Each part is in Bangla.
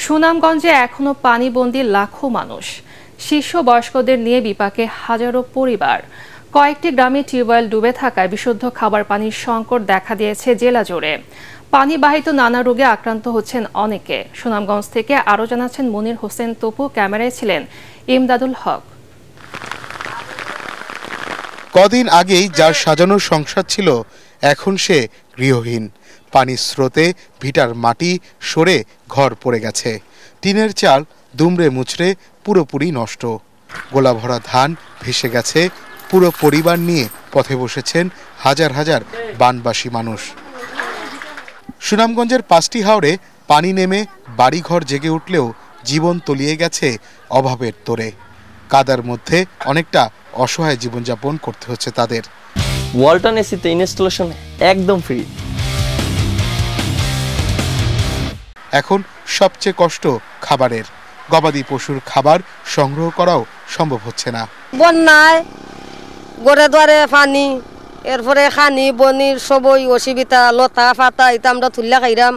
সুনামগঞ্জে এখনো পানিবন্দী লাখো মানুষ। শিশু বয়স্কদের নিয়ে বিপাকে হাজারো পরিবার। কয়েকটি গ্রামে টিউবওয়েল ডুবে থাকায় বিশুদ্ধ খাবার পানির সংকট দেখা দিয়েছে জেলা জুড়ে। পানিবাহিত নানা রোগে আক্রান্ত হচ্ছেন অনেকে। সুনামগঞ্জ থেকে আরও জানাচ্ছেন মনির হোসেন তপু, ক্যামেরায় ছিলেন ইমদাদুল হক। কদিন আগেই যার সাজানো সংসার ছিল এখন সে গৃহহীন। পানির স্রোতে ভিটার মাটি সরে ঘর পড়ে গেছে। টিনের চাল দুমড়ে মুচড়ে পুরোপুরি নষ্ট। গোলা ভরা ধান ভেসে গেছে। পুরো পরিবার নিয়ে পথে বসেছেন হাজার হাজার বানবাসী মানুষ। সুনামগঞ্জের 5টি হাওরে পানি নেমে বাড়িঘর জেগে উঠলেও জীবন তলিয়ে গেছে অভাবের তোড়ে। কাদার মধ্যে অনেকটা অসহায় জীবনযাপন করতে হচ্ছে তাদের। ওয়ালটন এসিতে ইনস্টলেশন একদম ফ্রি। এখন সবচেয়ে কষ্ট খাবারের। গবাদি পশুর খাবার সংগ্রহ করাও সম্ভব হচ্ছে না। বন্যায় গড়ে দ্বারে পানি, এরপরে খানি বনির সবই অসুবিধা। লতা ফাতা এটা আমরা তুললা খাইরাম।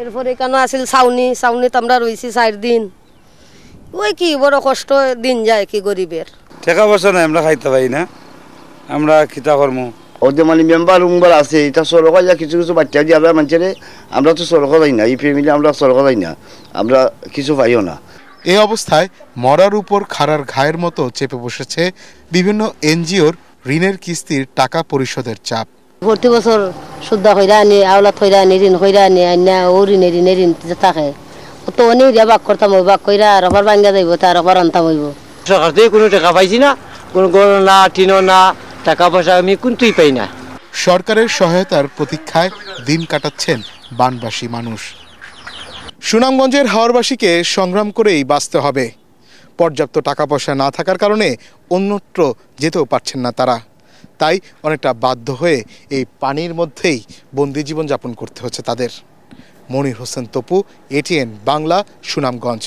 এরপরে কেন আছিল ছাউনিতে আমরা রয়েছি 4 দিন। ওই কি বড় কষ্ট দিন যায় কি গরিবের। টাকা পয়সা নাই, আমরা খাইতে পারি না, আমরা খিতা কর্ম ওদের মানে মেম্বার আছে। এটা সড়ক কিছু কিছু বাচ্চা দিয়ে আমরা মানুষের, আমরা তো সড়ক যাই না, এই ফ্যামিলি আমরা সড়ক যাই না, আমরা কিছু পাইও না। এই অবস্থায় মরার উপর খাড়ার ঘায়ের মতো চেপে বসেছে বিভিন্ন এনজিওর ঋণের কিস্তির টাকা পরিশোধের চাপ। প্রতি বছর সুদ্ধা হইরা আনি, আওলাত হইরা আনি, ঋণ হইরা আনি, আইনা ও ঋণ থাকে। তো অনেক বাক করতাম, ওই বাক কইরা আর আবার ভাঙ্গা যাইব, তার আবার আনতাম হইব। সরকার থেকে কোনো টাকা পাইছি না, কোনো গরু না, টিনো না, টাকা পয়সা আমি কোনটাই পাই না। সরকারের সহায়তার প্রতীক্ষায় দিন কাটাচ্ছেন বানবাসী মানুষ। সুনামগঞ্জের হাওরবাসীকে সংগ্রাম করেই বাঁচতে হবে। পর্যাপ্ত টাকা পয়সা না থাকার কারণে অন্যত্র যেতেও পারছেন না তারা। তাই অনেকটা বাধ্য হয়ে এই পানির মধ্যেই বন্দি জীবনযাপন করতে হচ্ছে তাদের। মনির হোসেন তপু, এটিএন বাংলা, সুনামগঞ্জ।